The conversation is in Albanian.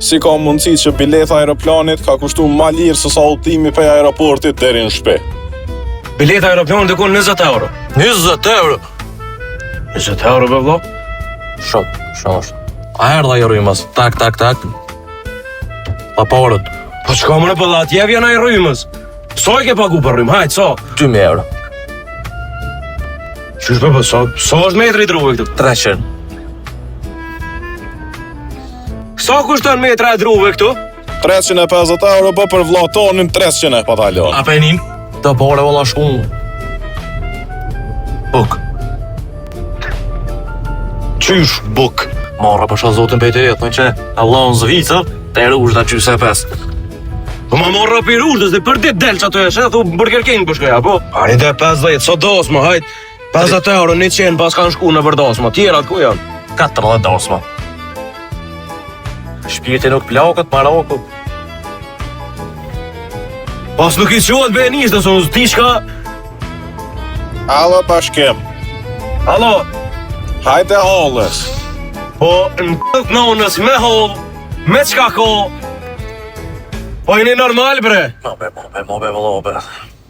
Si ka mundësi që bileta aeroplanit ka kushtu ma lirë se sa udhtimi për aeroportit deri në shtëpi? Bileta aeroplanit dikon 20 euro. 20 euro? 20 euro be vlla? Shumë është. A erdha i rrymës, tak. Pa porët. Po çka më në pëlla, atje vjen ai rrymës. Sa i ke pagu për rrymë, hajt, sa? 2000 euro. Qysh me për, sa është metri druve këtu? 300. Sa kushton metra e druve këtu? 350 euro po për vlla tonin 300 pa talon. A penim? Të pore valla shkunë. Buk. Qysh buk? Marra përsha zotin për të jetë, në që Allah në zvica, të eru është da qyse pes. Po ma morra për urdhës dhe për dit del që ato eshe, thu Burger King për shkoja, po? Ani dhe 50, so dosma, hajt. 50 euro, 100 pas kanë shku në për dosma, tjerat ku janë? 14 dosma. Shpirti nuk plakët, marokët. Pas nuk i qohet be njështë, nësë nësë ti shka... Alo bashkim, Alo, hajde hollës. po në këtë nonës me holl, me qka ko... Po jeni normal bre? Mobe, valla,